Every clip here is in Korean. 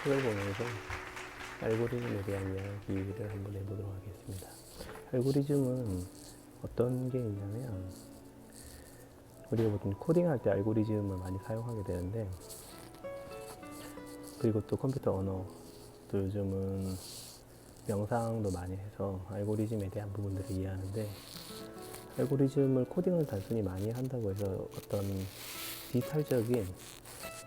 책을 보면서 알고리즘에 대한 이야기를 한번 해보도록 하겠습니다. 알고리즘은 어떤 게 있냐면, 우리가 보통 코딩할 때 알고리즘을 많이 사용하게 되는데, 그리고 또 컴퓨터 언어, 또 요즘은 명상도 많이 해서 알고리즘에 대한 부분들을 이해하는데, 알고리즘을 코딩을 단순히 많이 한다고 해서 어떤 디지털적인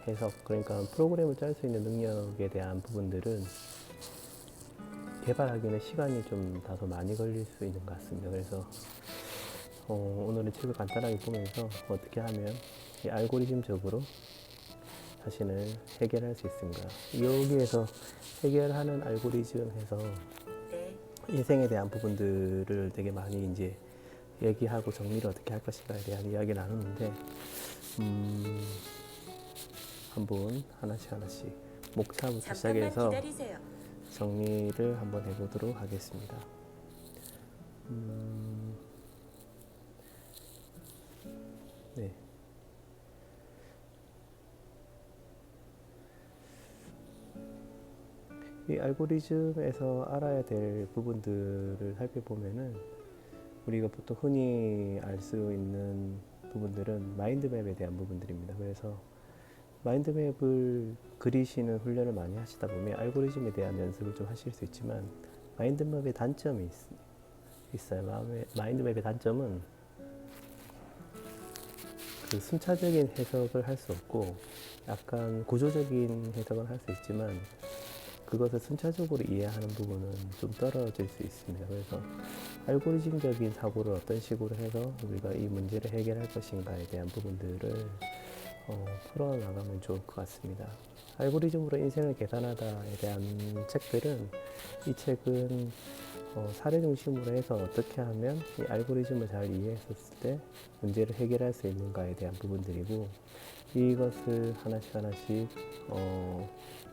해석, 그러니까 프로그램을 짤 수 있는 능력에 대한 부분들은 개발하기는 시간이 좀 다소 많이 걸릴 수 있는 것 같습니다. 그래서 오늘은 책을 간단하게 보면서 어떻게 하면 이 알고리즘적으로 자신을 해결할 수 있을까, 여기에서 해결하는 알고리즘에서 인생에 대한 부분들을 되게 많이 이제 얘기하고 정리를 어떻게 할 것인가에 대한 이야기를 나누는데, 한번 하나씩 목차부터 시작해서 정리를 한번 해보도록 하겠습니다. 네. 이 알고리즘에서 알아야 될 부분들을 살펴보면은, 우리가 보통 흔히 알 수 있는 부분들은 마인드맵에 대한 부분들입니다. 그래서 마인드맵을 그리시는 훈련을 많이 하시다 보면 알고리즘에 대한 연습을 좀 하실 수 있지만, 마인드맵의 단점이 있어요. 마인드맵의 단점은 그 순차적인 해석을 할 수 없고, 약간 구조적인 해석을 할 수 있지만 그것을 순차적으로 이해하는 부분은 좀 떨어질 수 있습니다. 그래서 알고리즘적인 사고를 어떤 식으로 해서 우리가 이 문제를 해결할 것인가에 대한 부분들을 풀어나가면 좋을 것 같습니다. 알고리즘으로 인생을 계산하다에 대한 책들은, 이 책은 사례 중심으로 해서 어떻게 하면 이 알고리즘을 잘 이해했었을 때 문제를 해결할 수 있는가에 대한 부분들이고, 이것을 하나씩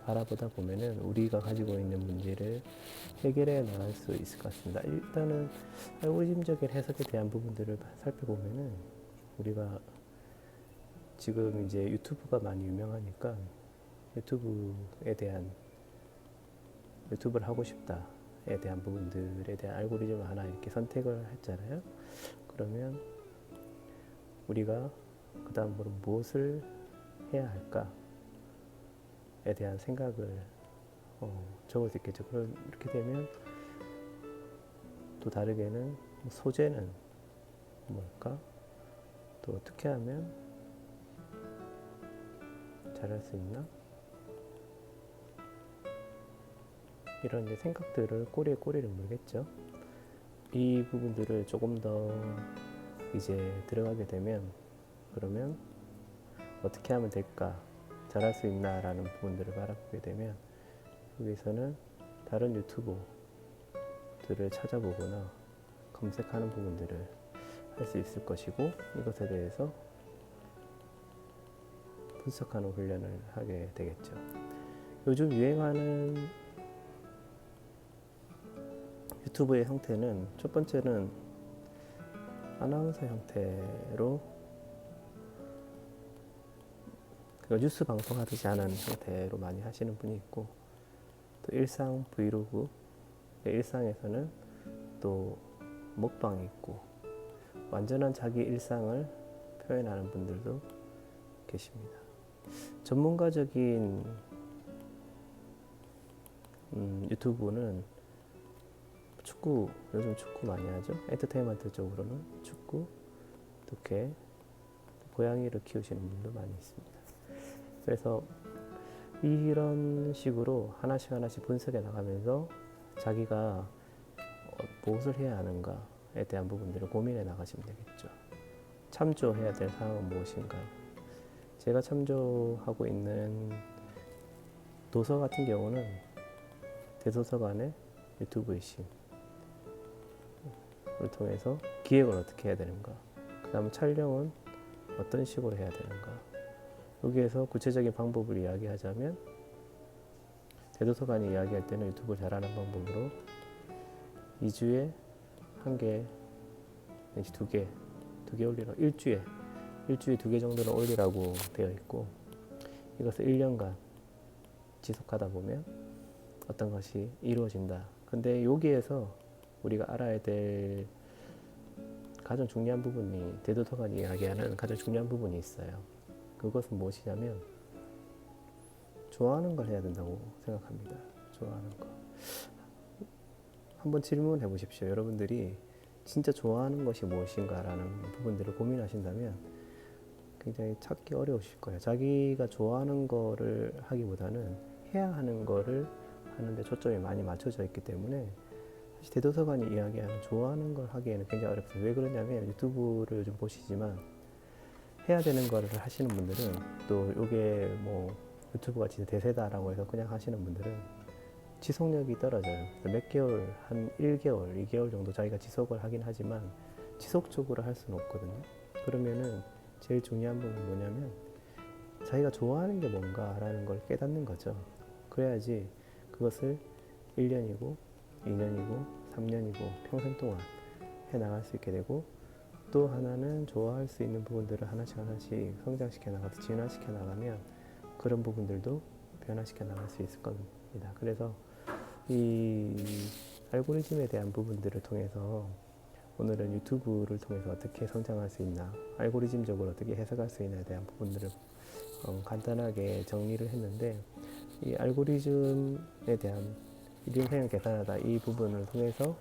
바라보다 보면은 우리가 가지고 있는 문제를 해결해 나갈 수 있을 것 같습니다. 일단은 알고리즘적인 해석에 대한 부분들을 살펴보면은, 우리가 지금 이제 유튜브가 많이 유명하니까 유튜브를 하고 싶다에 대한 부분들에 대한 알고리즘을 하나 이렇게 선택을 했잖아요. 그러면 우리가 그 다음으로 무엇을 해야 할까에 대한 생각을 적을 수 있겠죠. 그렇게 되면 또 다르게는 소재는 뭘까? 또 어떻게 하면 잘할 수 있나? 이런 이제 생각들을 꼬리에 꼬리를 물겠죠. 이 부분들을 조금 더 이제 들어가게 되면, 그러면 어떻게 하면 될까? 잘할 수 있나라는 부분들을 바라보게 되면, 여기서는 다른 유튜브들을 찾아보거나 검색하는 부분들을 할 수 있을 것이고, 이것에 대해서 분석하는 훈련을 하게 되겠죠. 요즘 유행하는 유튜브의 형태는, 첫 번째는 아나운서 형태로, 뉴스 방송하듯이 하는 형태로 많이 하시는 분이 있고, 또 일상 브이로그, 일상에서는 또 먹방이 있고, 완전한 자기 일상을 표현하는 분들도 계십니다. 전문가적인 유튜브는 요즘 축구 많이 하죠. 엔터테인먼트 쪽으로는 축구, 이렇게 고양이를 키우시는 분도 많이 있습니다. 그래서 이런 식으로 하나씩 분석해 나가면서 자기가 무엇을 해야 하는가에 대한 부분들을 고민해 나가시면 되겠죠. 참조해야 될 사항은 무엇인가. 제가 참조하고 있는 도서 같은 경우는 대도서관의 유튜브의 신을 통해서 기획을 어떻게 해야 되는가, 그 다음 촬영은 어떤 식으로 해야 되는가, 여기에서 구체적인 방법을 이야기하자면, 대도서관이 이야기할 때는 유튜브를 잘하는 방법으로 2주에 1개 내지 2개 올리라고, 일주에 2개 정도는 올리라고 되어 있고, 이것을 1년간 지속하다 보면 어떤 것이 이루어진다. 근데 여기에서 우리가 알아야 될 가장 중요한 부분이 대도서관이 이야기하는 가장 중요한 부분이 있어요. 그것은 무엇이냐면 좋아하는 걸 해야 된다고 생각합니다. 좋아하는 거. 한번 질문해 보십시오. 여러분들이 진짜 좋아하는 것이 무엇인가라는 부분들을 고민하신다면 굉장히 찾기 어려우실 거예요. 자기가 좋아하는 거를 하기보다는 해야 하는 거를 하는데 초점이 많이 맞춰져 있기 때문에 사실 대도서관이 이야기하는 좋아하는 걸 하기에는 굉장히 어렵습니다. 왜 그러냐면 유튜브를 요즘 보시지만 해야 되는 거를 하시는 분들은 또 이게 뭐 유튜브가 진짜 대세다라고 해서 그냥 하시는 분들은 지속력이 떨어져요. 몇 개월, 한 1개월, 2개월 정도 자기가 지속을 하긴 하지만 지속적으로 할 수는 없거든요. 그러면은 제일 중요한 부분은 뭐냐면 자기가 좋아하는 게 뭔가라는 걸 깨닫는 거죠. 그래야지 그것을 1년이고 2년이고 3년이고 평생 동안 해나갈 수 있게 되고 또 하나는 좋아할 수 있는 부분들을 하나씩 하나씩 성장시켜 나가서 진화시켜 나가면 그런 부분들도 변화시켜 나갈 수 있을 겁니다. 그래서 이 알고리즘에 대한 부분들을 통해서 오늘은 유튜브를 통해서 어떻게 성장할 수 있나, 알고리즘적으로 어떻게 해석할 수 있나에 대한 부분들을 간단하게 정리를 했는데 이 알고리즘에 대한 인생을 계산하다 이 부분을 통해서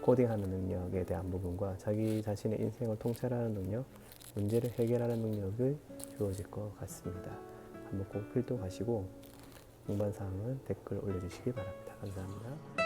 코딩하는 능력에 대한 부분과 자기 자신의 인생을 통찰하는 능력, 문제를 해결하는 능력을 주어질 것 같습니다. 한번 꼭 필독하시고 궁금한 사항은 댓글 올려주시기 바랍니다. 감사합니다.